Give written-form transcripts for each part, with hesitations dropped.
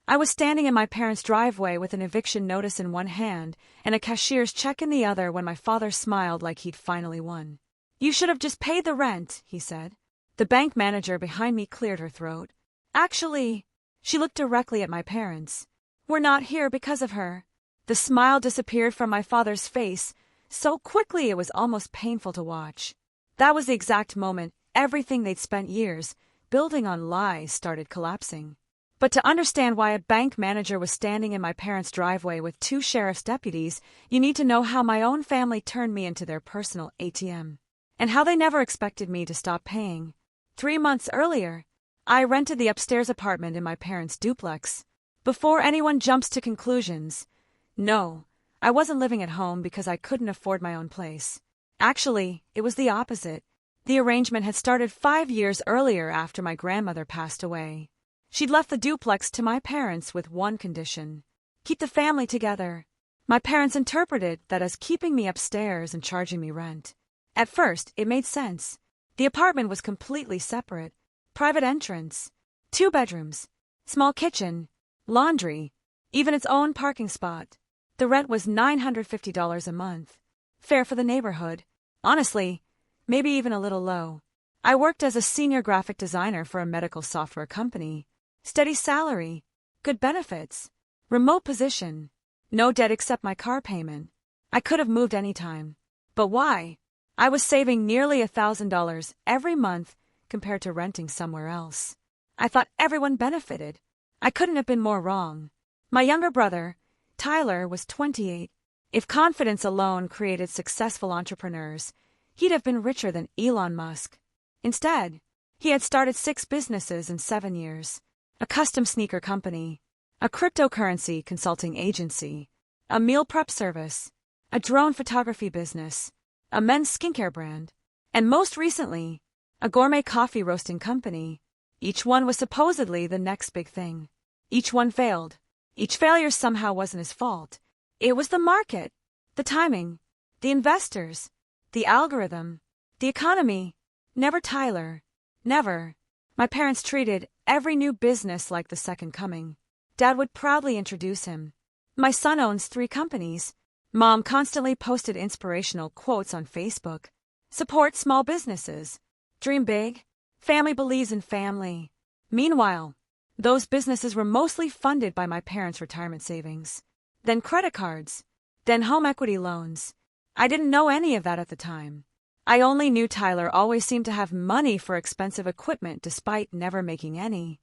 I was standing in my parents' driveway with an eviction notice in one hand and a cashier's check in the other when my father smiled like he'd finally won. "You should have just paid the rent," he said. The bank manager behind me cleared her throat. "Actually," she looked directly at my parents, "we're not here because of her." The smile disappeared from my father's face so quickly it was almost painful to watch. That was the exact moment everything they'd spent years building on lies started collapsing. But to understand why a bank manager was standing in my parents' driveway with 2 sheriff's deputies, you need to know how my own family turned me into their personal ATM. And how they never expected me to stop paying. 3 months earlier, I rented the upstairs apartment in my parents' duplex. Before anyone jumps to conclusions, no, I wasn't living at home because I couldn't afford my own place. Actually, it was the opposite. The arrangement had started 5 years earlier after my grandmother passed away. She'd left the duplex to my parents with one condition: keep the family together. My parents interpreted that as keeping me upstairs and charging me rent. At first, it made sense. The apartment was completely separate. Private entrance, 2 bedrooms, small kitchen, laundry, even its own parking spot. The rent was $950 a month. Fair for the neighborhood. Honestly, maybe even a little low. I worked as a senior graphic designer for a medical software company. Steady salary, good benefits, remote position, no debt except my car payment. I could have moved anytime. But why? I was saving nearly $1,000 every month compared to renting somewhere else. I thought everyone benefited. I couldn't have been more wrong. My younger brother, Tyler, was 28. If confidence alone created successful entrepreneurs, he'd have been richer than Elon Musk. Instead, he had started 6 businesses in 7 years. A custom sneaker company, a cryptocurrency consulting agency, a meal prep service, a drone photography business, a men's skincare brand, and most recently, a gourmet coffee roasting company. Each one was supposedly the next big thing. Each one failed. Each failure somehow wasn't his fault. It was the market, the timing, the investors, the algorithm, the economy. Never Tyler. Never. My parents treated every new business like the second coming. Dad would proudly introduce him. "My son owns 3 companies. Mom constantly posted inspirational quotes on Facebook. Support small businesses. Dream big. Family believes in family." Meanwhile, those businesses were mostly funded by my parents' retirement savings. Then credit cards. Then home equity loans. I didn't know any of that at the time. I only knew Tyler always seemed to have money for expensive equipment despite never making any.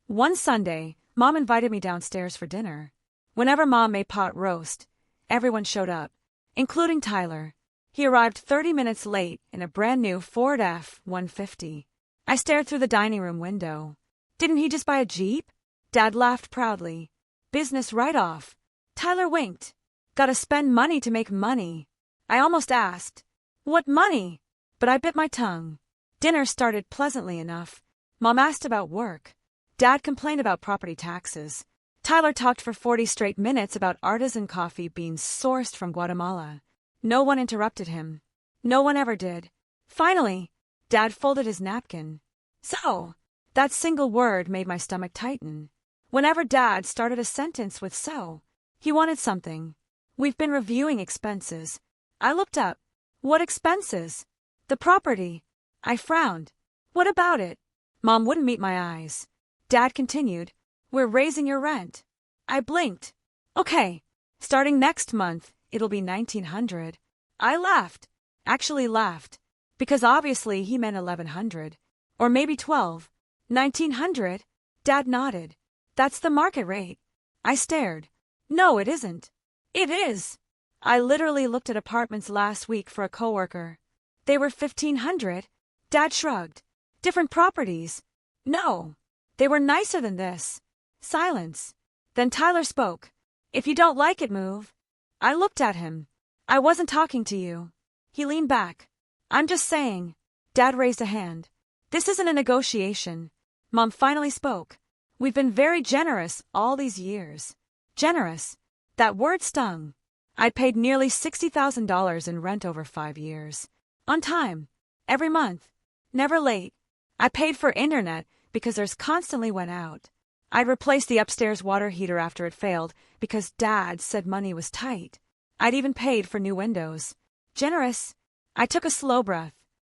One Sunday, Mom invited me downstairs for dinner. Whenever Mom made pot roast, everyone showed up, including Tyler. He arrived 30 minutes late in a brand new Ford F-150. I stared through the dining room window. Didn't he just buy a Jeep? Dad laughed proudly. Business write-off. Tyler winked. Gotta spend money to make money. I almost asked, "What money?" But I bit my tongue. Dinner started pleasantly enough. Mom asked about work. Dad complained about property taxes. Tyler talked for 40 straight minutes about artisan coffee beans sourced from Guatemala. No one interrupted him. No one ever did. Finally, Dad folded his napkin. "So," that single word made my stomach tighten. Whenever Dad started a sentence with "so," he wanted something. "We've been reviewing expenses." I looked up. "What expenses?" "The property." I frowned. "What about it?" Mom wouldn't meet my eyes. Dad continued, "We're raising your rent." I blinked. "Okay, starting next month, it'll be $1,900. I laughed. Actually laughed. Because obviously he meant $1,100. Or maybe $1,200. $1,900? Dad nodded. "That's the market rate." I stared. "No, it isn't." "It is." I literally looked at apartments last week for a coworker. They were $1,500. Dad shrugged. "Different properties." "No. They were nicer than this." Silence. Then Tyler spoke. "If you don't like it, move." I looked at him. "I wasn't talking to you." He leaned back. "I'm just saying." Dad raised a hand. "This isn't a negotiation." Mom finally spoke. "We've been very generous all these years." Generous. That word stung. I'd paid nearly $60,000 in rent over 5 years. On time. Every month. Never late. I paid for internet because theirs constantly went out. I'd replaced the upstairs water heater after it failed because Dad said money was tight. I'd even paid for new windows. Generous. I took a slow breath.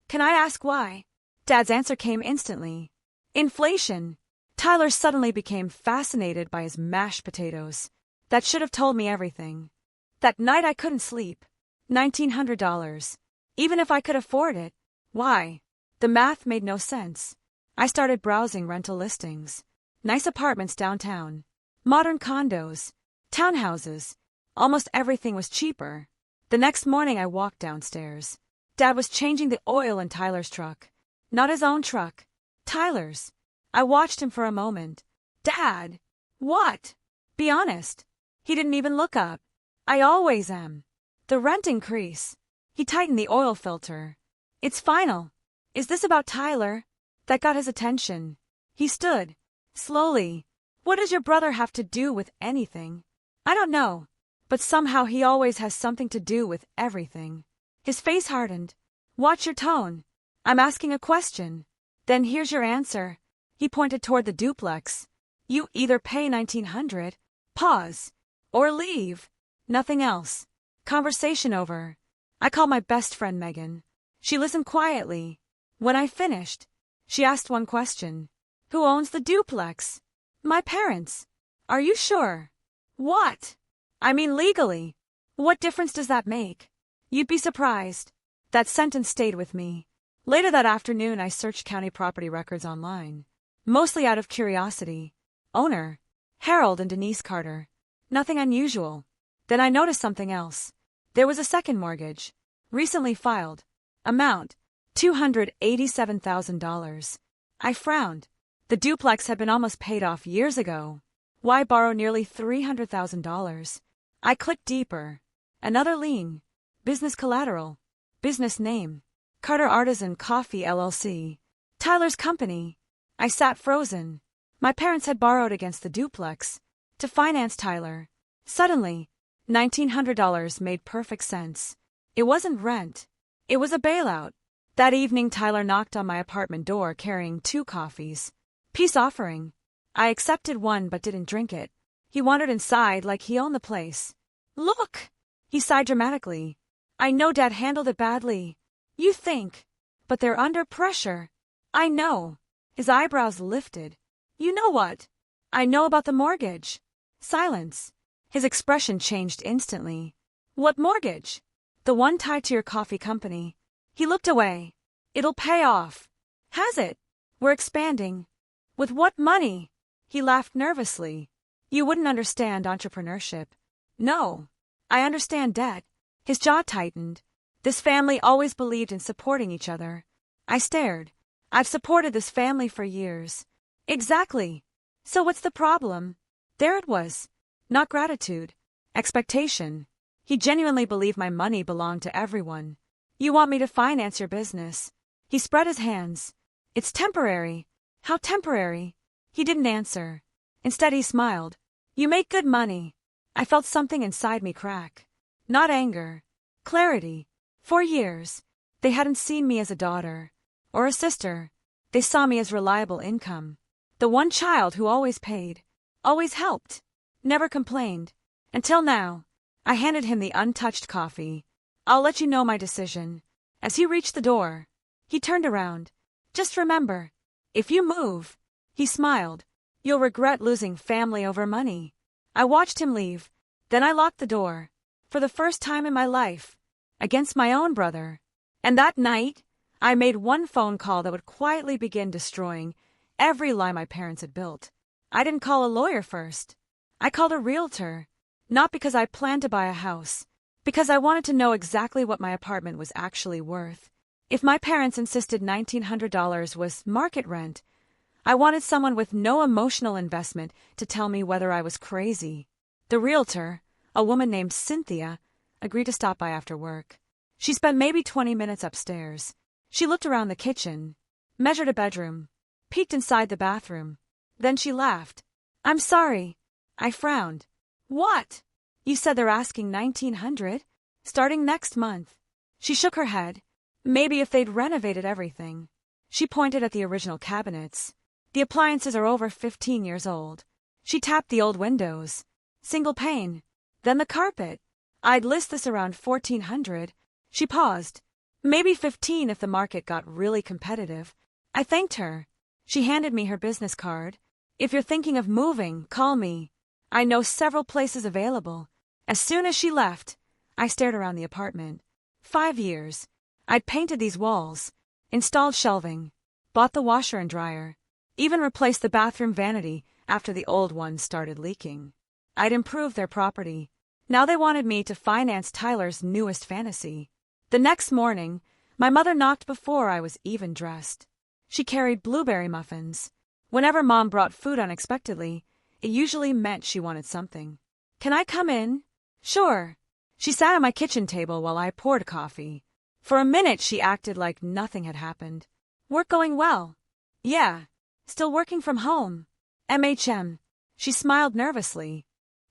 Can I ask why? Dad's answer came instantly. Inflation. Tyler suddenly became fascinated by his mashed potatoes. That should have told me everything. That night I couldn't sleep. $1,900. Even if I could afford it. Why? The math made no sense. I started browsing rental listings. Nice apartments downtown. Modern condos. Townhouses. Almost everything was cheaper. The next morning I walked downstairs. Dad was changing the oil in Tyler's truck. Not his own truck. Tyler's. I watched him for a moment. Dad! What? Be honest. He didn't even look up. I always am. The rent increase. He tightened the oil filter. It's final. Is this about Tyler? That got his attention. He stood. Slowly. What does your brother have to do with anything? I don't know. But somehow he always has something to do with everything. His face hardened. Watch your tone. I'm asking a question. Then here's your answer. He pointed toward the duplex. You either pay $1,900, pause, or leave. Nothing else. Conversation over. I called my best friend Megan. She listened quietly. When I finished, she asked one question. Who owns the duplex? My parents. Are you sure? What? I mean legally. What difference does that make? You'd be surprised. That sentence stayed with me. Later that afternoon I searched county property records online. Mostly out of curiosity. Owner, Harold and Denise Carter. Nothing unusual. Then I noticed something else. There was a second mortgage. Recently filed. Amount, $287,000. I frowned. The duplex had been almost paid off years ago. Why borrow nearly $300,000? I clicked deeper. Another lien. Business collateral. Business name. Carter Artisan Coffee LLC. Tyler's company. I sat frozen. My parents had borrowed against the duplex to finance Tyler. Suddenly, $1,900 made perfect sense. It wasn't rent. It was a bailout. That evening Tyler knocked on my apartment door carrying 2 coffees. Peace offering. I accepted one but didn't drink it. He wandered inside like he owned the place. Look! He sighed dramatically. I know Dad handled it badly. You think. But they're under pressure. I know. His eyebrows lifted. You know what? I know about the mortgage. Silence. His expression changed instantly. What mortgage? The one tied to your coffee company. He looked away. It'll pay off. Has it? We're expanding. With what money? He laughed nervously. You wouldn't understand entrepreneurship. No. I understand debt. His jaw tightened. This family always believed in supporting each other. I stared. I've supported this family for years. Exactly. So what's the problem? There it was. Not gratitude. Expectation. He genuinely believed my money belonged to everyone. You want me to finance your business. He spread his hands. It's temporary. How temporary? He didn't answer. Instead he smiled. You make good money. I felt something inside me crack. Not anger. Clarity. For years, they hadn't seen me as a daughter. Or a sister. They saw me as reliable income. The one child who always paid. Always helped. Never complained. Until now. I handed him the untouched coffee. I'll let you know my decision. As he reached the door, he turned around. Just remember, if you move, he smiled, you'll regret losing family over money. I watched him leave. Then I locked the door. For the first time in my life. Against my own brother. And that night, I made one phone call that would quietly begin destroying every lie my parents had built. I didn't call a lawyer first. I called a realtor. Not because I planned to buy a house. Because I wanted to know exactly what my apartment was actually worth. If my parents insisted $1,900 was market rent, I wanted someone with no emotional investment to tell me whether I was crazy. The realtor, a woman named Cynthia, agreed to stop by after work. She spent maybe 20 minutes upstairs. She looked around the kitchen, measured a bedroom, peeked inside the bathroom. Then she laughed. I'm sorry. I frowned. What? You said they're asking $1,900, starting next month. She shook her head. Maybe if they'd renovated everything. She pointed at the original cabinets. The appliances are over 15 years old. She tapped the old windows. Single pane. Then the carpet. I'd list this around 1,400. She paused. Maybe 15 if the market got really competitive. I thanked her. She handed me her business card. If you're thinking of moving, call me. I know several places available. As soon as she left, I stared around the apartment. 5 years. I'd painted these walls, installed shelving, bought the washer and dryer, even replaced the bathroom vanity after the old one started leaking. I'd improved their property. Now they wanted me to finance Tyler's newest fantasy. The next morning, my mother knocked before I was even dressed. She carried blueberry muffins. Whenever Mom brought food unexpectedly, it usually meant she wanted something. Can I come in? Sure. She sat at my kitchen table while I poured coffee. For a minute she acted like nothing had happened. Work going well? Yeah. Still working from home. MHM. She smiled nervously.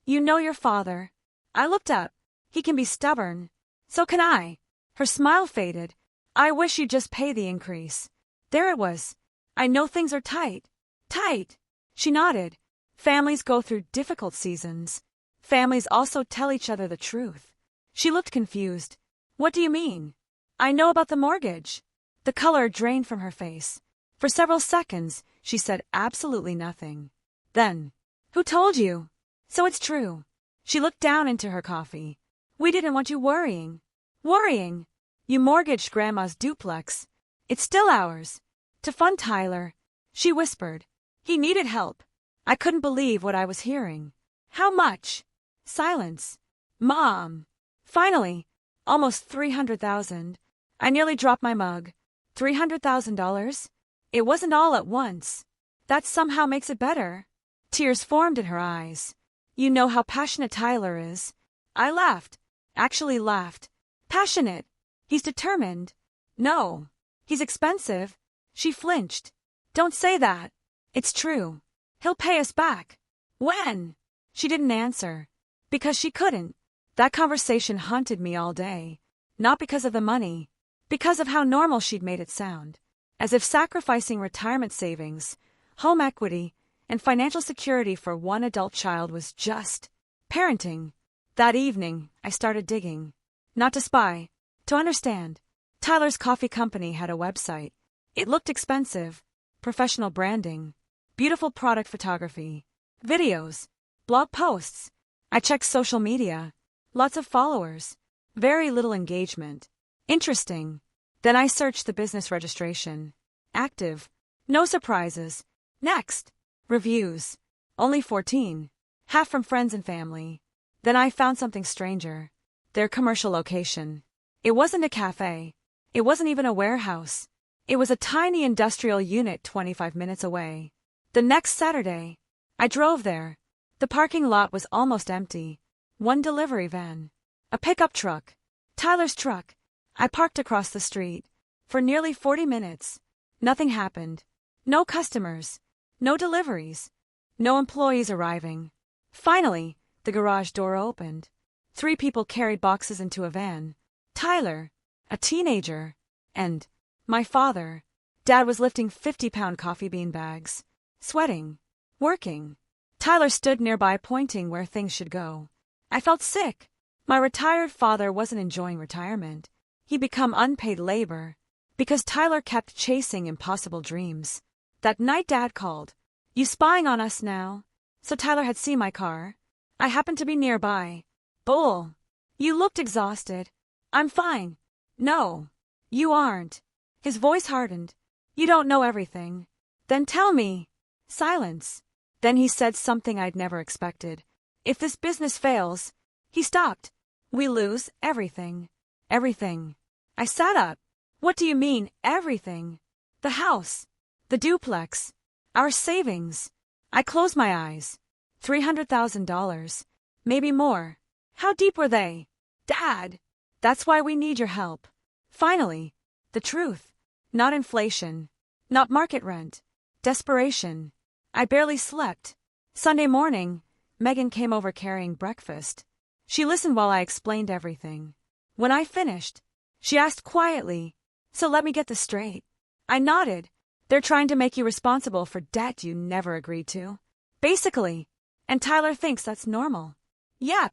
You know your father. I looked up. He can be stubborn. So can I. Her smile faded. I wish you'd just pay the increase. There it was. I know things are tight. Tight. She nodded. Families go through difficult seasons. Families also tell each other the truth. She looked confused. What do you mean? I know about the mortgage. The color drained from her face. For several seconds, she said absolutely nothing. Then, who told you? So it's true. She looked down into her coffee. We didn't want you worrying. Worrying? You mortgaged Grandma's duplex. It's still ours. To fund Tyler. She whispered. He needed help. I couldn't believe what I was hearing. How much? Silence. Mom. Finally. Almost $300,000. I nearly dropped my mug. $300,000? It wasn't all at once. That somehow makes it better. Tears formed in her eyes. You know how passionate Tyler is. I laughed. Actually laughed. Passionate. He's determined. No. He's expensive. She flinched. Don't say that. It's true. He'll pay us back. When? She didn't answer. Because she couldn't. That conversation haunted me all day. Not because of the money. Because of how normal she'd made it sound. As if sacrificing retirement savings, home equity, and financial security for one adult child was just parenting. That evening, I started digging. Not to spy. To understand. Tyler's coffee company had a website. It looked expensive. Professional branding. Beautiful product photography. Videos. Blog posts. I checked social media. Lots of followers. Very little engagement. Interesting. Then I searched the business registration. Active. No surprises. Next. Reviews. Only 14. Half from friends and family. Then I found something stranger. Their commercial location. It wasn't a cafe. It wasn't even a warehouse. It was a tiny industrial unit 25 minutes away. The next Saturday, I drove there. The parking lot was almost empty. One delivery van. A pickup truck. Tyler's truck. I parked across the street. For nearly 40 minutes. Nothing happened. No customers. No deliveries. No employees arriving. Finally, the garage door opened. 3 people carried boxes into a van. Tyler, a teenager, and my father. Dad was lifting 50-pound coffee bean bags. Sweating. Working. Tyler stood nearby pointing where things should go. I felt sick. My retired father wasn't enjoying retirement. He'd become unpaid labor. Because Tyler kept chasing impossible dreams. That night Dad called. You spying on us now? So Tyler had seen my car. I happened to be nearby. Bull. You looked exhausted. I'm fine. No. You aren't. His voice hardened. You don't know everything. Then tell me. Silence. Then he said something I'd never expected. If this business fails. He stopped. We lose everything. Everything. I sat up. What do you mean, everything? The house. The duplex. Our savings. I closed my eyes. $300,000. Maybe more. How deep were they? Dad. That's why we need your help. Finally. The truth. Not inflation. Not market rent. Desperation. I barely slept. Sunday morning, Megan came over carrying breakfast. She listened while I explained everything. When I finished, she asked quietly, So let me get this straight. I nodded. They're trying to make you responsible for debt you never agreed to. Basically. And Tyler thinks that's normal. Yep.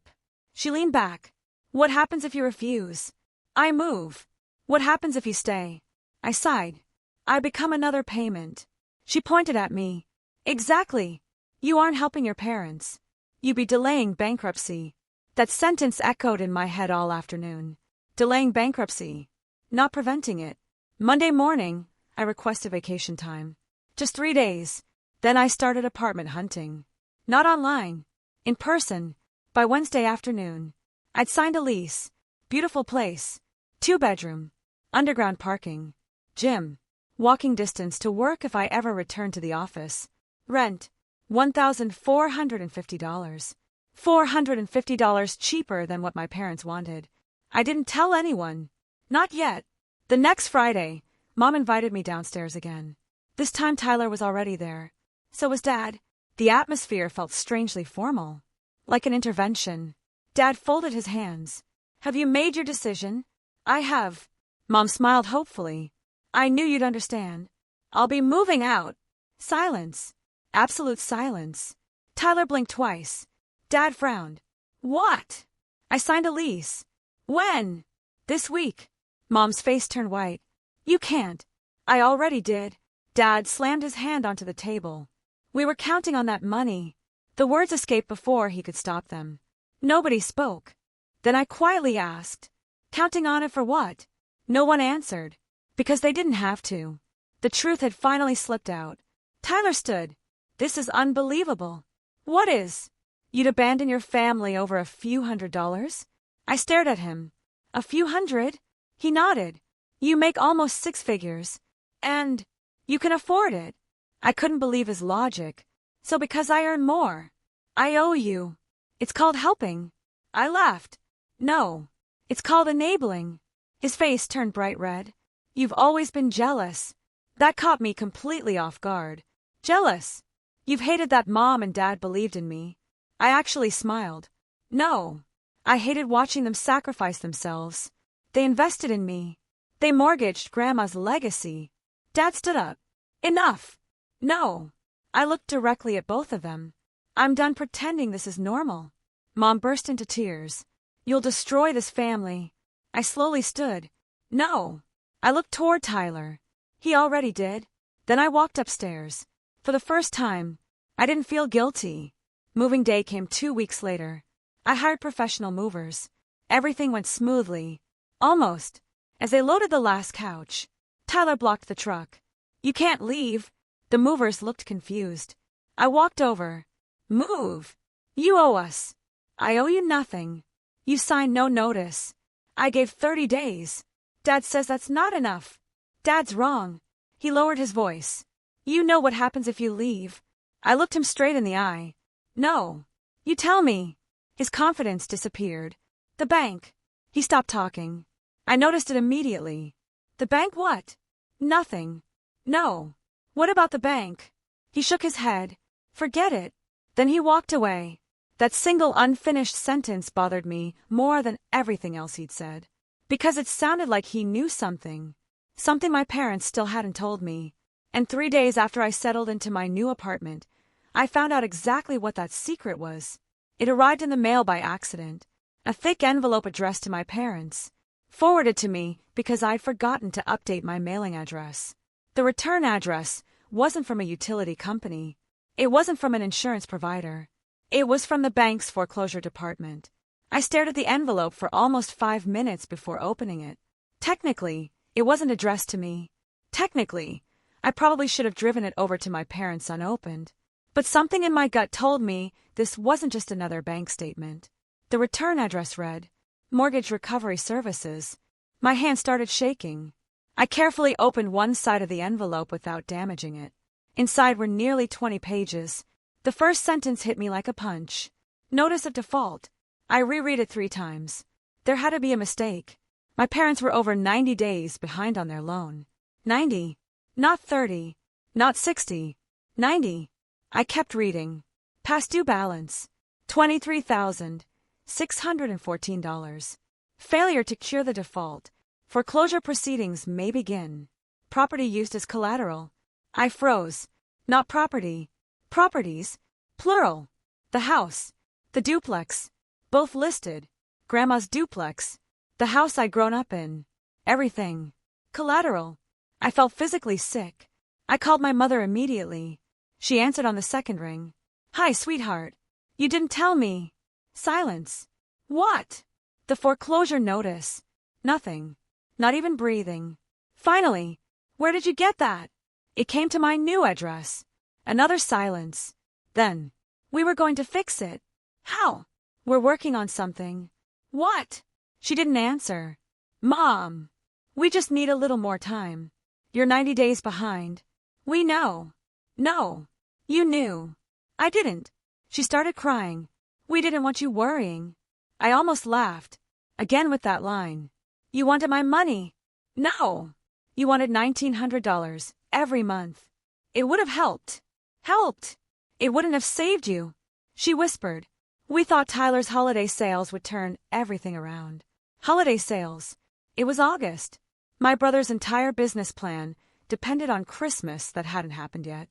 She leaned back. What happens if you refuse? I move. What happens if you stay? I sighed. I become another payment. She pointed at me. Exactly. You aren't helping your parents. You be delaying bankruptcy. That sentence echoed in my head all afternoon. Delaying bankruptcy. Not preventing it. Monday morning, I requested vacation time. Just 3 days. Then I started apartment hunting. Not online. In person. By Wednesday afternoon. I'd signed a lease. Beautiful place. 2-bedroom. Underground parking. Gym. Walking distance to work if I ever returned to the office. Rent. $1,450. $450 cheaper than what my parents wanted. I didn't tell anyone. Not yet. The next Friday, Mom invited me downstairs again. This time Tyler was already there. So was Dad. The atmosphere felt strangely formal. Like an intervention. Dad folded his hands. Have you made your decision? I have. Mom smiled hopefully. I knew you'd understand. I'll be moving out. Silence. Absolute silence. Tyler blinked twice. Dad frowned. What? I signed a lease. When? This week. Mom's face turned white. You can't. I already did. Dad slammed his hand onto the table. We were counting on that money. The words escaped before he could stop them. Nobody spoke. Then I quietly asked, counting on it for what? No one answered. Because they didn't have to. The truth had finally slipped out. Tyler stood. This is unbelievable. What is? You'd abandon your family over a few $100s? I stared at him. A few hundred? He nodded. You make almost 6 figures. And you can afford it. I couldn't believe his logic. So because I earn more, I owe you. It's called helping. I laughed. No. It's called enabling. His face turned bright red. You've always been jealous. That caught me completely off guard. Jealous? You've hated that Mom and Dad believed in me. I actually smiled. No. I hated watching them sacrifice themselves. They invested in me. They mortgaged Grandma's legacy. Dad stood up. Enough. No. I looked directly at both of them. I'm done pretending this is normal. Mom burst into tears. You'll destroy this family. I slowly stood. No. I looked toward Tyler. He already did. Then I walked upstairs. For the first time, I didn't feel guilty. Moving day came 2 weeks later. I hired professional movers. Everything went smoothly. Almost. As they loaded the last couch, Tyler blocked the truck. You can't leave. The movers looked confused. I walked over. Move. You owe us. I owe you nothing. You signed no notice. I gave 30 days. Dad says that's not enough. Dad's wrong. He lowered his voice. You know what happens if you leave. I looked him straight in the eye. No. You tell me. His confidence disappeared. The bank. He stopped talking. I noticed it immediately. The bank what? Nothing. No. What about the bank? He shook his head. Forget it. Then he walked away. That single unfinished sentence bothered me more than everything else he'd said. Because it sounded like he knew something. Something my parents still hadn't told me. And 3 days after I settled into my new apartment, I found out exactly what that secret was. It arrived in the mail by accident. A thick envelope addressed to my parents. Forwarded to me because I'd forgotten to update my mailing address. The return address wasn't from a utility company. It wasn't from an insurance provider. It was from the bank's foreclosure department. I stared at the envelope for almost 5 minutes before opening it. Technically, it wasn't addressed to me. Technically, I probably should have driven it over to my parents unopened. But something in my gut told me this wasn't just another bank statement. The return address read, Mortgage Recovery Services. My hand started shaking. I carefully opened one side of the envelope without damaging it. Inside were nearly 20 pages. The first sentence hit me like a punch. Notice of default. I reread it 3 times. There had to be a mistake. My parents were over 90 days behind on their loan. 90. Not 30. Not 60. 90. I kept reading. Past due balance. $23,614. Failure to cure the default. Foreclosure proceedings may begin. Property used as collateral. I froze. Not property. Properties. Plural. The house. The duplex. Both listed. Grandma's duplex. The house I'd grown up in. Everything. Collateral. I felt physically sick. I called my mother immediately. She answered on the second ring. Hi, sweetheart. You didn't tell me. Silence. What? The foreclosure notice. Nothing. Not even breathing. Finally. Where did you get that? It came to my new address. Another silence. Then. We were going to fix it. How? We're working on something. What? She didn't answer. Mom. We just need a little more time. You're 90 days behind. We know. No. You knew. I didn't. She started crying. We didn't want you worrying. I almost laughed. Again with that line. You wanted my money. No. You wanted $1,900 every month. It would have helped. Helped. It wouldn't have saved you. She whispered. We thought Tyler's holiday sales would turn everything around. Holiday sales. It was August. My brother's entire business plan depended on Christmas that hadn't happened yet.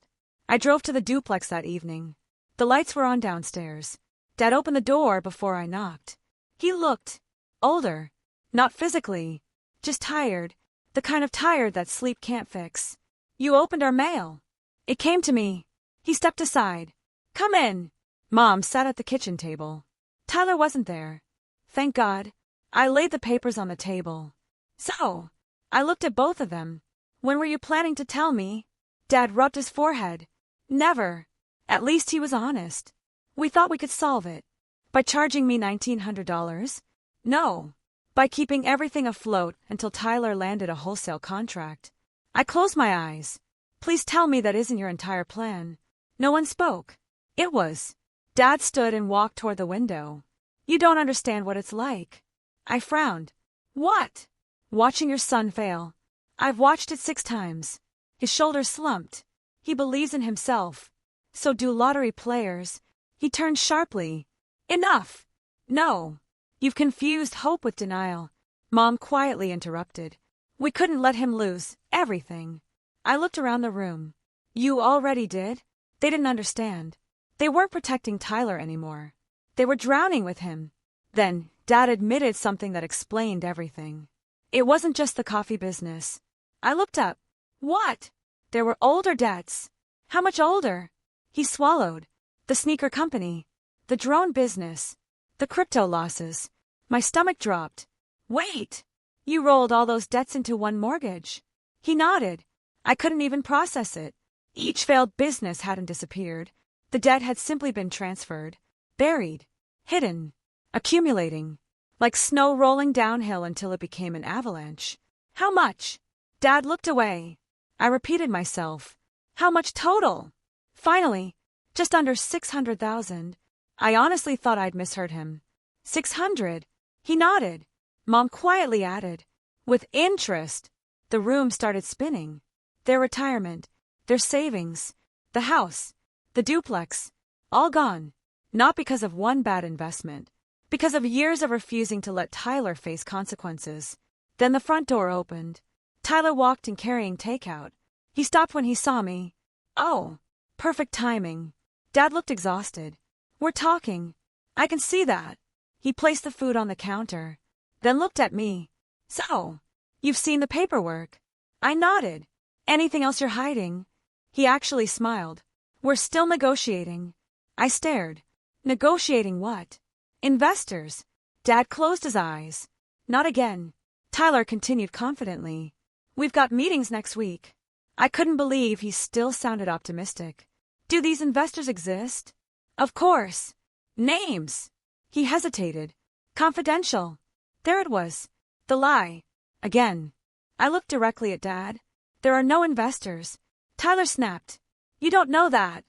I drove to the duplex that evening. The lights were on downstairs. Dad opened the door before I knocked. He looked older. Not physically. Just tired. The kind of tired that sleep can't fix. You opened our mail. It came to me. He stepped aside. Come in. Mom sat at the kitchen table. Tyler wasn't there. Thank God. I laid the papers on the table. So, I looked at both of them. When were you planning to tell me? Dad rubbed his forehead. Never. At least he was honest. We thought we could solve it. By charging me $1,900? No. By keeping everything afloat until Tyler landed a wholesale contract. I closed my eyes. Please tell me that isn't your entire plan. No one spoke. It was. Dad stood and walked toward the window. You don't understand what it's like. I frowned. What? Watching your son fail. I've watched it 6 times. His shoulders slumped. He believes in himself. So do lottery players. He turned sharply. Enough. No. You've confused hope with denial. Mom quietly interrupted. We couldn't let him lose everything. I looked around the room. You already did? They didn't understand. They weren't protecting Tyler anymore. They were drowning with him. Then, Dad admitted something that explained everything. It wasn't just the coffee business. I looked up. What? There were older debts. How much older? He swallowed. The sneaker company. The drone business. The crypto losses. My stomach dropped. Wait! You rolled all those debts into one mortgage. He nodded. I couldn't even process it. Each failed business hadn't disappeared. The debt had simply been transferred. Buried. Hidden. Accumulating. Like snow rolling downhill until it became an avalanche. How much? Dad looked away. I repeated myself. How much total? Finally, just under 600,000. I honestly thought I'd misheard him. 600. He nodded. Mom quietly added. With interest. The room started spinning. Their retirement. Their savings. The house. The duplex. All gone. Not because of one bad investment. Because of years of refusing to let Tyler face consequences. Then the front door opened. Tyler walked in carrying takeout. He stopped when he saw me. Oh, perfect timing. Dad looked exhausted. We're talking. I can see that. He placed the food on the counter. Then looked at me. So, you've seen the paperwork. I nodded. Anything else you're hiding? He actually smiled. We're still negotiating. I stared. Negotiating what? Investors. Dad closed his eyes. Not again. Tyler continued confidently. We've got meetings next week. I couldn't believe he still sounded optimistic. Do these investors exist? Of course. Names. He hesitated. Confidential. There it was. The lie. Again. I looked directly at Dad. There are no investors. Tyler snapped. You don't know that.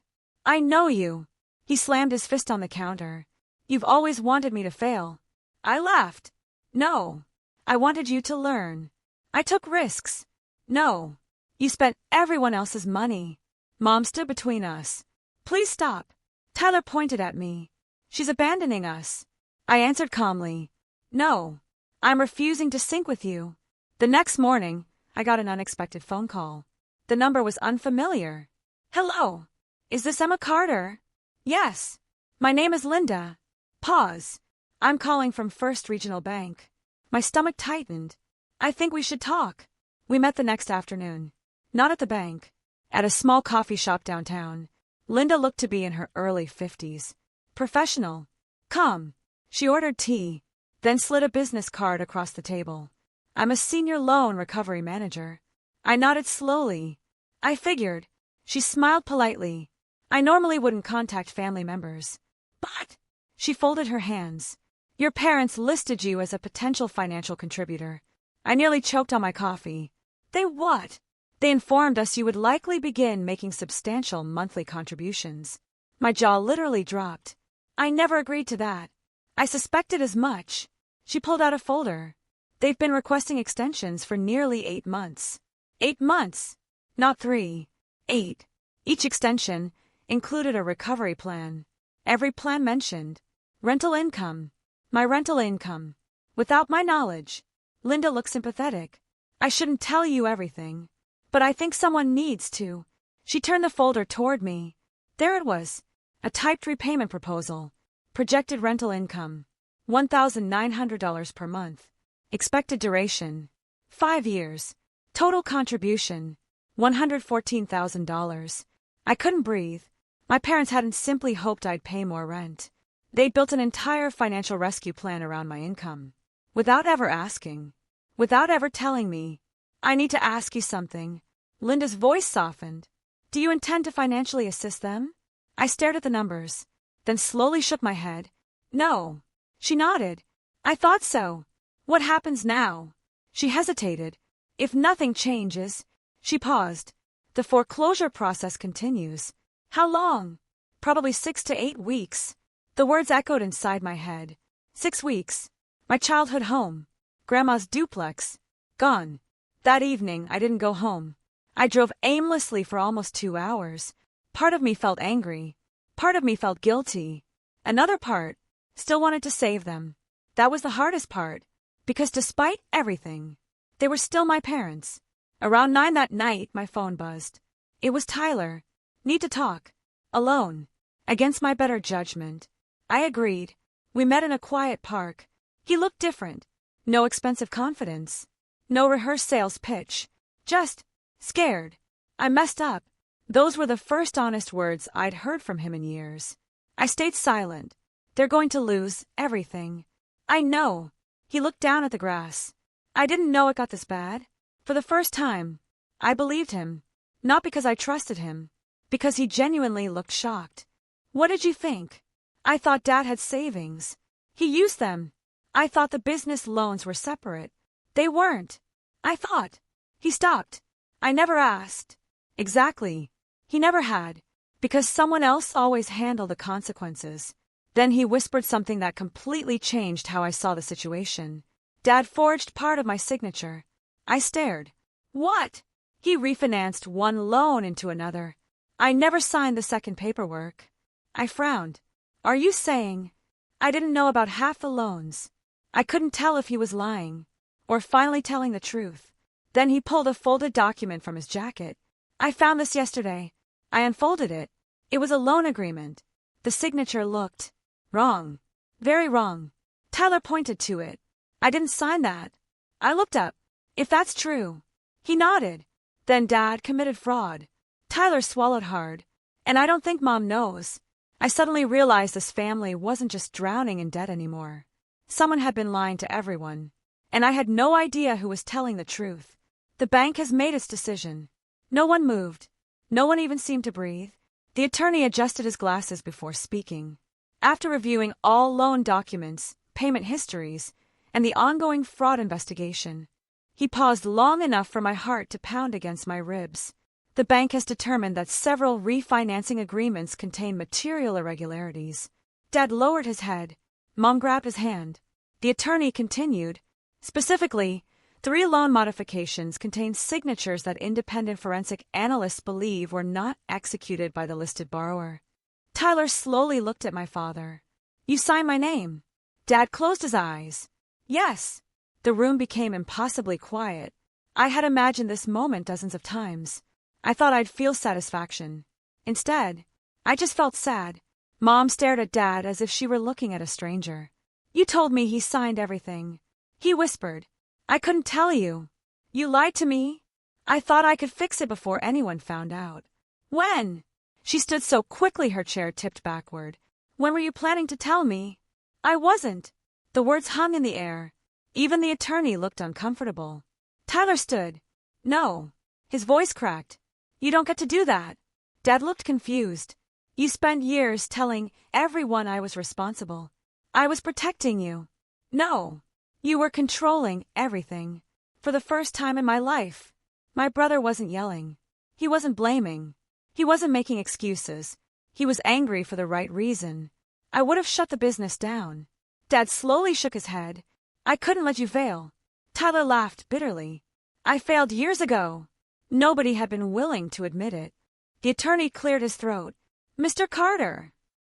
I know you. He slammed his fist on the counter. You've always wanted me to fail. I laughed. No. I wanted you to learn. I took risks. No. You spent everyone else's money. Mom stood between us. Please stop. Tyler pointed at me. She's abandoning us. I answered calmly. No. I'm refusing to sync with you. The next morning, I got an unexpected phone call. The number was unfamiliar. Hello. Is this Emma Carter? Yes. My name is Linda. Pause. I'm calling from First Regional Bank. My stomach tightened. I think we should talk. We met the next afternoon. Not at the bank. At a small coffee shop downtown. Linda looked to be in her early 50s. Professional. Come. She ordered tea, then slid a business card across the table. I'm a senior loan recovery manager. I nodded slowly. I figured. She smiled politely. I normally wouldn't contact family members. But she folded her hands. Your parents listed you as a potential financial contributor. I nearly choked on my coffee. They what? They informed us you would likely begin making substantial monthly contributions. My jaw literally dropped. I never agreed to that. I suspected as much. She pulled out a folder. They've been requesting extensions for nearly 8 months. 8 months. Not 3. 8. Each extension included a recovery plan. Every plan mentioned rental income. My rental income. Without my knowledge. Linda looked sympathetic. I shouldn't tell you everything. But I think someone needs to. She turned the folder toward me. There it was. A typed repayment proposal. Projected rental income. $1,900 per month. Expected duration. 5 years. Total contribution. $114,000. I couldn't breathe. My parents hadn't simply hoped I'd pay more rent. They'd built an entire financial rescue plan around my income. Without ever asking. Without ever telling me. I need to ask you something. Linda's voice softened. Do you intend to financially assist them? I stared at the numbers, then slowly shook my head. No. She nodded. I thought so. What happens now? She hesitated. If nothing changes. She paused. The foreclosure process continues. How long? Probably 6 to 8 weeks. The words echoed inside my head. 6 weeks. My childhood home. Grandma's duplex. Gone. That evening, I didn't go home. I drove aimlessly for almost 2 hours. Part of me felt angry. Part of me felt guilty. Another part still wanted to save them. That was the hardest part. Because despite everything, they were still my parents. Around 9 that night, my phone buzzed. It was Tyler. Need to talk. Alone. Against my better judgment. I agreed. We met in a quiet park. He looked different. No expensive confidence. No rehearsed sales pitch. Just scared. I messed up. Those were the first honest words I'd heard from him in years. I stayed silent. They're going to lose everything. I know. He looked down at the grass. I didn't know it got this bad. For the first time, I believed him. Not because I trusted him. Because he genuinely looked shocked. What did you think? I thought Dad had savings. He used them. I thought the business loans were separate. They weren't. I thought. He stopped. I never asked. Exactly. He never had. Because someone else always handled the consequences. Then he whispered something that completely changed how I saw the situation. Dad forged part of my signature. I stared. What? He refinanced one loan into another. I never signed the second paperwork. I frowned. Are you saying? I didn't know about half the loans. I couldn't tell if he was lying. Or finally telling the truth. Then he pulled a folded document from his jacket. I found this yesterday. I unfolded it. It was a loan agreement. The signature looked wrong. Very wrong. Tyler pointed to it. I didn't sign that. I looked up. If that's true. He nodded. Then Dad committed fraud. Tyler swallowed hard. And I don't think Mom knows. I suddenly realized this family wasn't just drowning in debt anymore. Someone had been lying to everyone. And I had no idea who was telling the truth. The bank has made its decision. No one moved. No one even seemed to breathe. The attorney adjusted his glasses before speaking. After reviewing all loan documents, payment histories, and the ongoing fraud investigation, he paused long enough for my heart to pound against my ribs. The bank has determined that several refinancing agreements contain material irregularities. Dad lowered his head. Mom grabbed his hand. The attorney continued. Specifically, 3 loan modifications contain signatures that independent forensic analysts believe were not executed by the listed borrower. Tyler slowly looked at my father. You signed my name. Dad closed his eyes. Yes. The room became impossibly quiet. I had imagined this moment dozens of times. I thought I'd feel satisfaction. Instead, I just felt sad. Mom stared at Dad as if she were looking at a stranger. You told me he signed everything. He whispered. I couldn't tell you. You lied to me. I thought I could fix it before anyone found out. When? She stood so quickly her chair tipped backward. When were you planning to tell me? I wasn't. The words hung in the air. Even the attorney looked uncomfortable. Tyler stood. No. His voice cracked. You don't get to do that. Dad looked confused. You spent years telling everyone I was responsible. I was protecting you. No. You were controlling everything. For the first time in my life. My brother wasn't yelling. He wasn't blaming. He wasn't making excuses. He was angry for the right reason. I would have shut the business down. Dad slowly shook his head. I couldn't let you fail. Tyler laughed bitterly. I failed years ago. Nobody had been willing to admit it. The attorney cleared his throat. Mr. Carter.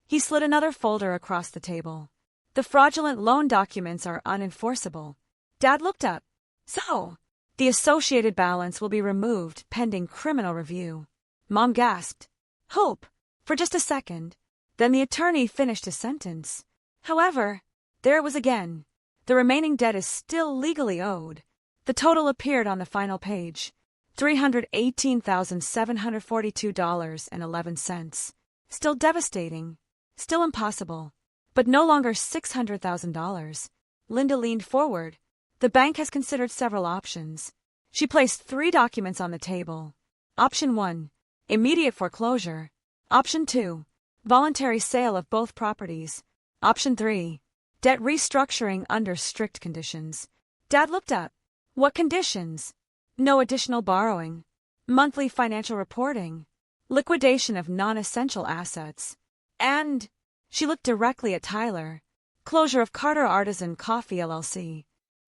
He slid another folder across the table. The fraudulent loan documents are unenforceable. Dad looked up. So, the associated balance will be removed pending criminal review. Mom gasped. Hope. For just a second. Then the attorney finished his sentence. However, there it was again. The remaining debt is still legally owed. The total appeared on the final page. $318,742.11. Still devastating. Still impossible. But no longer $600,000. Linda leaned forward. The bank has considered several options. She placed 3 documents on the table. Option 1. Immediate foreclosure. Option 2. Voluntary sale of both properties. Option 3. Debt restructuring under strict conditions. Dad looked up. What conditions? No additional borrowing. Monthly financial reporting. Liquidation of non-essential assets. And, she looked directly at Tyler. Closure of Carter Artisan Coffee LLC.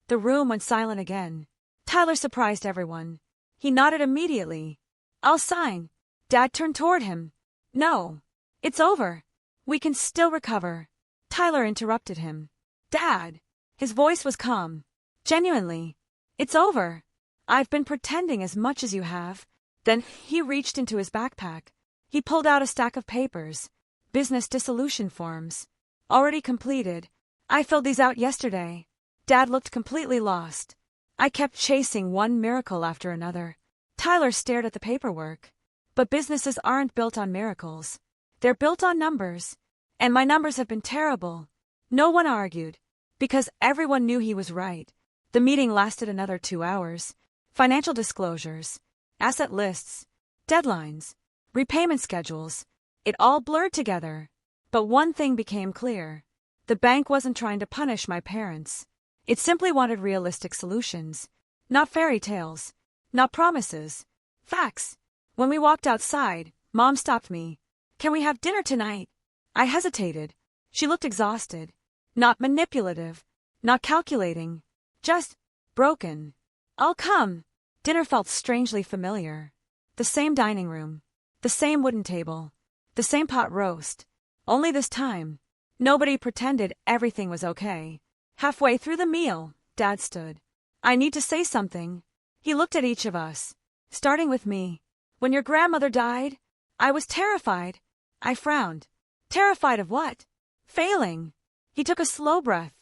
The room went silent again. Tyler surprised everyone. He nodded immediately. I'll sign. Dad turned toward him. No. It's over. We can still recover. Tyler interrupted him. Dad. His voice was calm. Genuinely. It's over. I've been pretending as much as you have. Then he reached into his backpack. He pulled out a stack of papers. Business dissolution forms. Already completed. I filled these out yesterday. Dad looked completely lost. I kept chasing one miracle after another. Tyler stared at the paperwork. But businesses aren't built on miracles. They're built on numbers. And my numbers have been terrible. No one argued. Because everyone knew he was right. The meeting lasted another 2 hours. Financial disclosures. Asset lists. Deadlines. Repayment schedules. It all blurred together. But one thing became clear. The bank wasn't trying to punish my parents. It simply wanted realistic solutions. Not fairy tales. Not promises. Facts. When we walked outside, Mom stopped me. Can we have dinner tonight? I hesitated. She looked exhausted. Not manipulative. Not calculating. Just broken. I'll come. Dinner felt strangely familiar. The same dining room. The same wooden table. The same pot roast. Only this time, nobody pretended everything was okay. Halfway through the meal, Dad stood. I need to say something. He looked at each of us. Starting with me. When your grandmother died, I was terrified. I frowned. Terrified of what? Failing. He took a slow breath.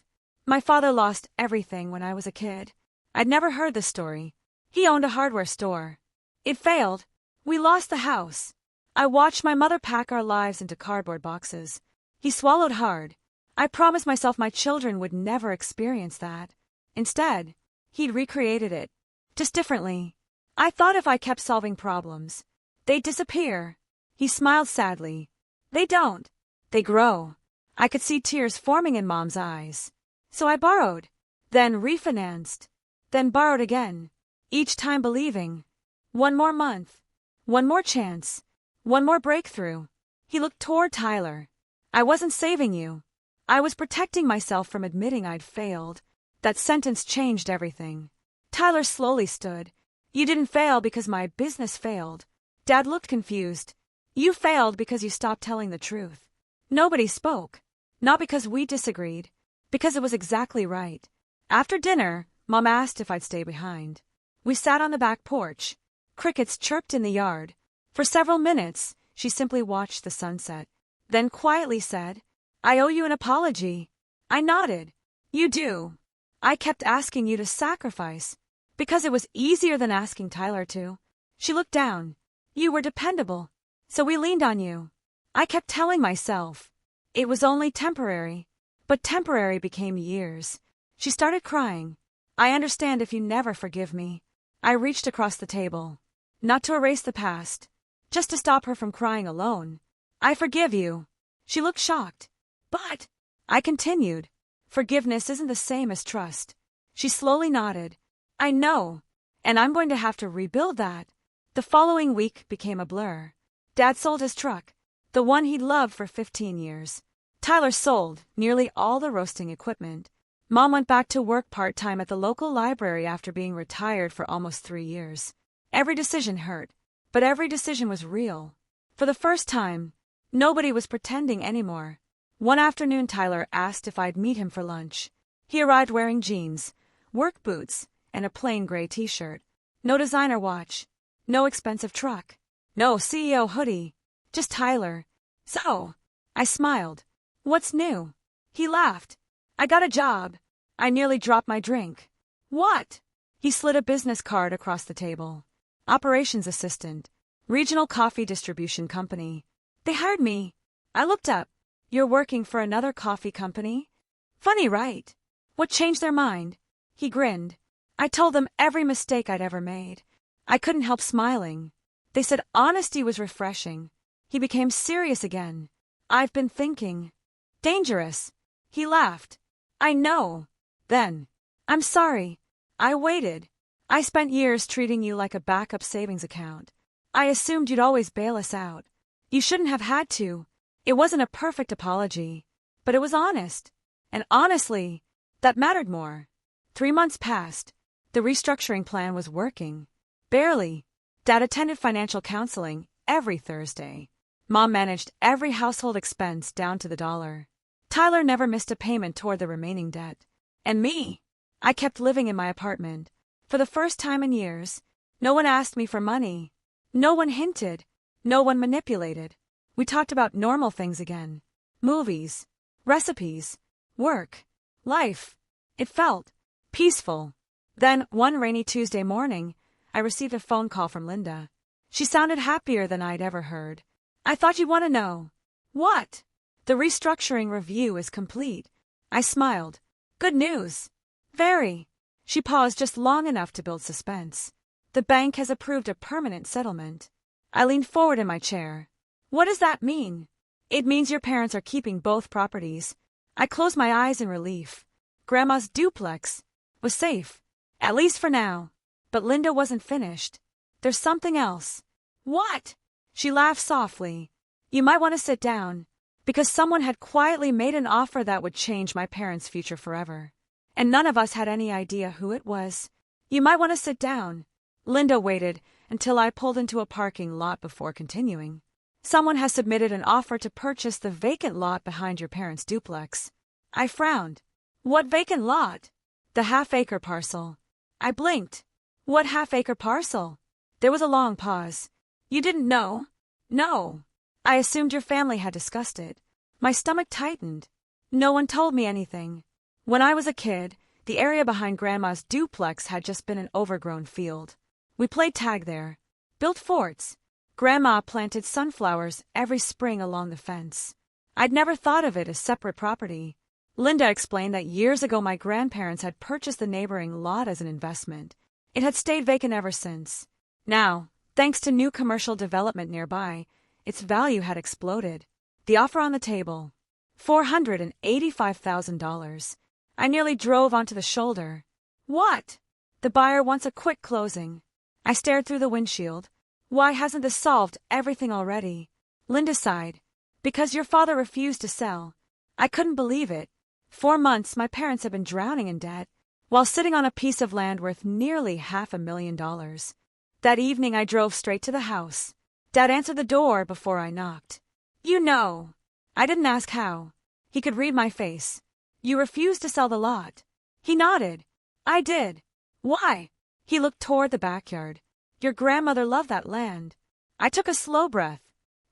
My father lost everything when I was a kid. I'd never heard the story. He owned a hardware store. It failed. We lost the house. I watched my mother pack our lives into cardboard boxes. He swallowed hard. I promised myself my children would never experience that. Instead, he'd recreated it. Just differently. I thought if I kept solving problems, they'd disappear. He smiled sadly. They don't. They grow. I could see tears forming in Mom's eyes. So I borrowed. Then refinanced. Then borrowed again. Each time believing. One more month. One more chance. One more breakthrough. He looked toward Tyler. I wasn't saving you. I was protecting myself from admitting I'd failed. That sentence changed everything. Tyler slowly stood. You didn't fail because my business failed. Dad looked confused. You failed because you stopped telling the truth. Nobody spoke. Not because we disagreed. Because it was exactly right. After dinner, Mom asked if I'd stay behind. We sat on the back porch. Crickets chirped in the yard. For several minutes, she simply watched the sunset, then quietly said, "I owe you an apology." I nodded. "You do. I kept asking you to sacrifice, because it was easier than asking Tyler to." She looked down. "You were dependable, so we leaned on you." I kept telling myself it was only temporary, but temporary became years. She started crying. "I understand if you never forgive me." I reached across the table. Not to erase the past, just to stop her from crying alone. "I forgive you." She looked shocked. "But," I continued, "forgiveness isn't the same as trust." She slowly nodded. "I know, and I'm going to have to rebuild that." The following week became a blur. Dad sold his truck, the one he'd loved for 15 years. Tyler sold nearly all the roasting equipment. Mom went back to work part-time at the local library after being retired for almost 3 years. Every decision hurt, but every decision was real. For the first time, nobody was pretending anymore. One afternoon, Tyler asked if I'd meet him for lunch. He arrived wearing jeans, work boots, and a plain gray t-shirt. No designer watch, no expensive truck, no CEO hoodie, just Tyler. "So," I smiled. "What's new?" He laughed. "I got a job." I nearly dropped my drink. "What?" He slid a business card across the table. "Operations assistant, regional coffee distribution company." "They hired me." I looked up. "You're working for another coffee company?" "Funny, right? What changed their mind?" He grinned. I told them every mistake I'd ever made. I couldn't help smiling. They said honesty was refreshing. He became serious again. "I've been thinking." "Dangerous." He laughed. "I know." Then, "I'm sorry. I waited. I spent years treating you like a backup savings account. I assumed you'd always bail us out. You shouldn't have had to." It wasn't a perfect apology, but it was honest. And honestly, that mattered more. 3 months passed. The restructuring plan was working. Barely. Dad attended financial counseling every Thursday. Mom managed every household expense down to the dollar. Tyler never missed a payment toward the remaining debt. And me? I kept living in my apartment. For the first time in years, no one asked me for money. No one hinted. No one manipulated. We talked about normal things again. Movies, recipes, work, life. It felt peaceful. Then, one rainy Tuesday morning, I received a phone call from Linda. She sounded happier than I'd ever heard. "I thought you'd want to know." "What?" "The restructuring review is complete." I smiled. "Good news." "Very." She paused just long enough to build suspense. "The bank has approved a permanent settlement." I leaned forward in my chair. "What does that mean?" "It means your parents are keeping both properties." I closed my eyes in relief. Grandma's duplex was safe, at least for now. But Linda wasn't finished. "There's something else." "What?" She laughed softly. "You might want to sit down." Because someone had quietly made an offer that would change my parents' future forever. And none of us had any idea who it was. "You might want to sit down." Linda waited until I pulled into a parking lot before continuing. "Someone has submitted an offer to purchase the vacant lot behind your parents' duplex." I frowned. "What vacant lot?" "The half-acre parcel." I blinked. "What half-acre parcel?" There was a long pause. "You didn't know?" "No. I assumed your family had discussed it." My stomach tightened. No one told me anything. When I was a kid, the area behind Grandma's duplex had just been an overgrown field. We played tag there, built forts. Grandma planted sunflowers every spring along the fence. I'd never thought of it as separate property. Linda explained that years ago my grandparents had purchased the neighboring lot as an investment. It had stayed vacant ever since. Now, thanks to new commercial development nearby, its value had exploded. The offer on the table, $485,000. I nearly drove onto the shoulder. "What?" "The buyer wants a quick closing." I stared through the windshield. "Why hasn't this solved everything already?" Linda sighed. "Because your father refused to sell." I couldn't believe it. 4 months my parents had been drowning in debt, while sitting on a piece of land worth nearly $500,000. That evening I drove straight to the house. Dad answered the door before I knocked. "You know." I didn't ask how. He could read my face. "You refused to sell the lot." He nodded. "I did." "Why?" He looked toward the backyard. Your grandmother loved that land. I took a slow breath.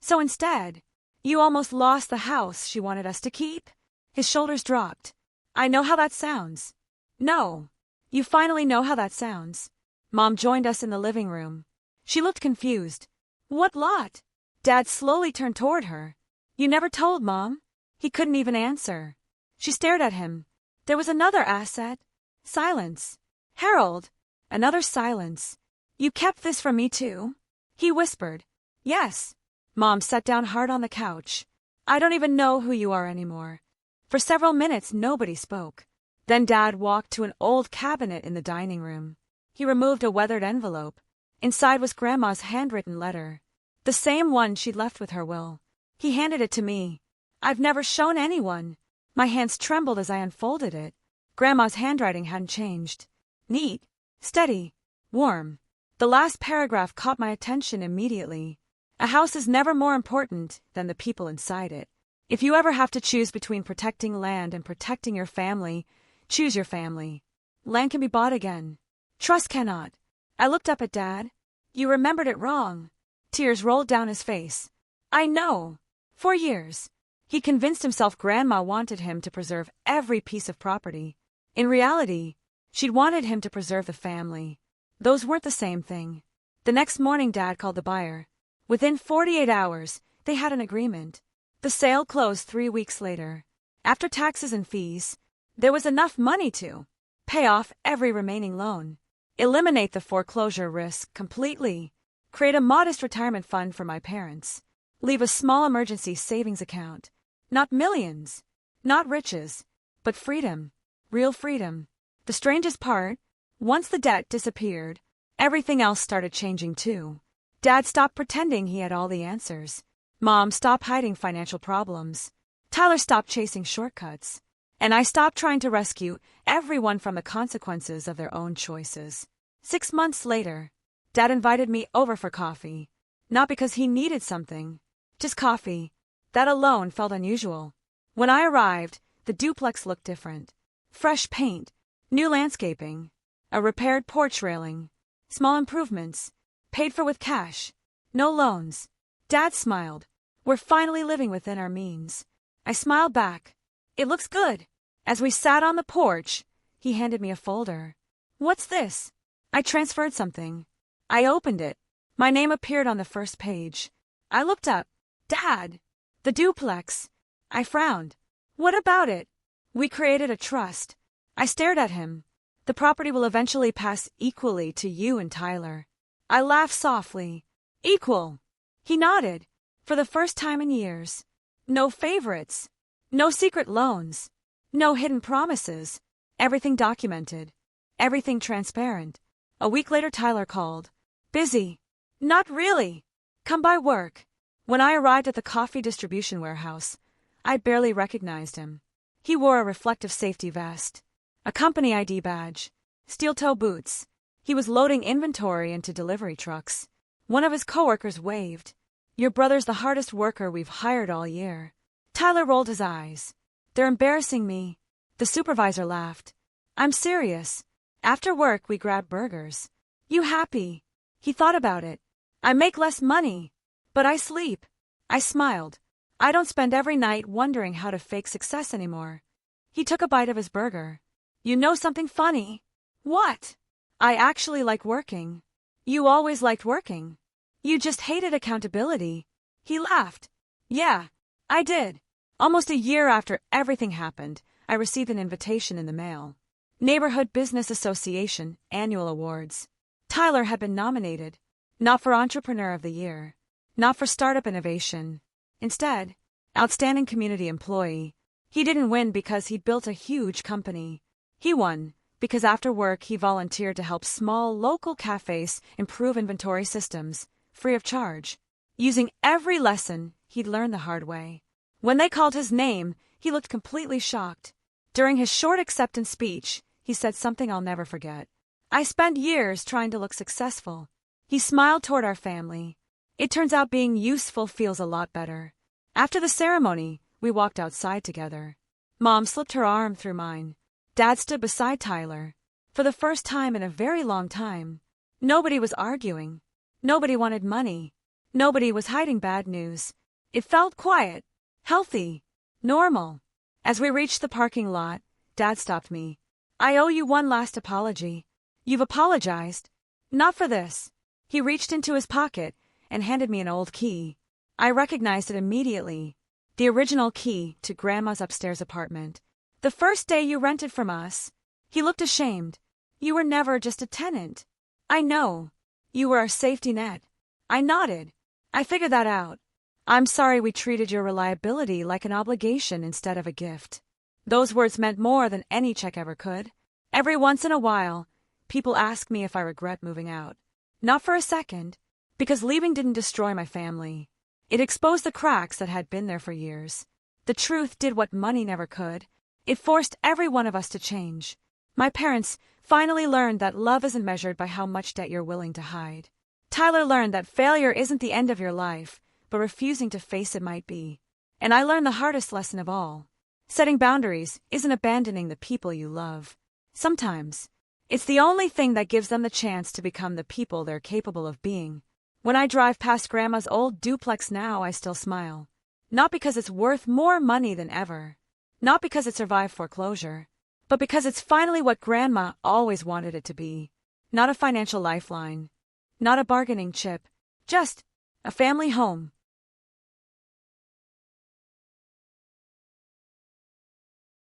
So instead, you almost lost the house she wanted us to keep? His shoulders dropped. I know how that sounds. No. You finally know how that sounds. Mom joined us in the living room. She looked confused. What lot? Dad slowly turned toward her. You never told, Mom. He couldn't even answer. She stared at him. There was another asset. Silence. Harold. Another silence. You kept this from me too? He whispered. Yes. Mom sat down hard on the couch. I don't even know who you are anymore. For several minutes nobody spoke. Then Dad walked to an old cabinet in the dining room. He removed a weathered envelope. Inside was Grandma's handwritten letter. The same one she'd left with her will. He handed it to me. I've never shown anyone. My hands trembled as I unfolded it. Grandma's handwriting hadn't changed. Neat, steady, warm. The last paragraph caught my attention immediately. A house is never more important than the people inside it. If you ever have to choose between protecting land and protecting your family, choose your family. Land can be bought again. Trust cannot. I looked up at Dad. You remembered it wrong. Tears rolled down his face. I know. For years. He convinced himself Grandma wanted him to preserve every piece of property. In reality, she'd wanted him to preserve the family. Those weren't the same thing. The next morning Dad called the buyer. Within 48 hours, they had an agreement. The sale closed 3 weeks later. After taxes and fees, there was enough money to pay off every remaining loan, eliminate the foreclosure risk completely, create a modest retirement fund for my parents, leave a small emergency savings account. Not millions, not riches, but freedom, real freedom. The strangest part, once the debt disappeared, everything else started changing too. Dad stopped pretending he had all the answers. Mom stopped hiding financial problems. Tyler stopped chasing shortcuts. And I stopped trying to rescue everyone from the consequences of their own choices. 6 months later, Dad invited me over for coffee. Not because he needed something, just coffee. That alone felt unusual. When I arrived, the duplex looked different. Fresh paint, new landscaping, a repaired porch railing, small improvements, paid for with cash, no loans. Dad smiled. We're finally living within our means. I smiled back. It looks good. As we sat on the porch, he handed me a folder. What's this? I transferred something. I opened it. My name appeared on the first page. I looked up. Dad! The duplex. I frowned. What about it? We created a trust. I stared at him. The property will eventually pass equally to you and Tyler. I laughed softly. Equal. He nodded. For the first time in years. No favorites. No secret loans. No hidden promises. Everything documented. Everything transparent. A week later Tyler called. Busy. Not really. Come by work. When I arrived at the coffee distribution warehouse, I barely recognized him. He wore a reflective safety vest, a company ID badge, steel-toe boots. He was loading inventory into delivery trucks. One of his coworkers waved. Your brother's the hardest worker we've hired all year. Tyler rolled his eyes. They're embarrassing me. The supervisor laughed. I'm serious. After work we grab burgers. You happy? He thought about it. I make less money. But I sleep. I smiled. I don't spend every night wondering how to fake success anymore. He took a bite of his burger. You know something funny? What? I actually like working. You always liked working. You just hated accountability. He laughed. Yeah, I did. Almost a year after everything happened, I received an invitation in the mail. Neighborhood Business Association Annual Awards. Tyler had been nominated. Not for Entrepreneur of the Year. Not for Startup Innovation. Instead, Outstanding Community Employee. He didn't win because he built a huge company. He won because after work he volunteered to help small local cafes improve inventory systems, free of charge, using every lesson he'd learned the hard way. When they called his name, he looked completely shocked. During his short acceptance speech, he said something I'll never forget. I spent years trying to look successful. He smiled toward our family. It turns out being useful feels a lot better. After the ceremony, we walked outside together. Mom slipped her arm through mine. Dad stood beside Tyler. For the first time in a very long time. Nobody was arguing. Nobody wanted money. Nobody was hiding bad news. It felt quiet, healthy, normal. As we reached the parking lot, Dad stopped me. I owe you one last apology. You've apologized. Not for this. He reached into his pocket and handed me an old key. I recognized it immediately. The original key to Grandma's upstairs apartment. The first day you rented from us. He looked ashamed. You were never just a tenant. I know. You were our safety net. I nodded. I figured that out. I'm sorry we treated your reliability like an obligation instead of a gift. Those words meant more than any check ever could. Every once in a while, people ask me if I regret moving out. Not for a second, because leaving didn't destroy my family. It exposed the cracks that had been there for years. The truth did what money never could. It forced every one of us to change. My parents finally learned that love isn't measured by how much debt you're willing to hide. Tyler learned that failure isn't the end of your life, but refusing to face it might be. And I learned the hardest lesson of all. Setting boundaries isn't abandoning the people you love. Sometimes, it's the only thing that gives them the chance to become the people they're capable of being. When I drive past Grandma's old duplex now, I still smile. Not because it's worth more money than ever. Not because it survived foreclosure. But because it's finally what Grandma always wanted it to be. Not a financial lifeline. Not a bargaining chip. Just a family home.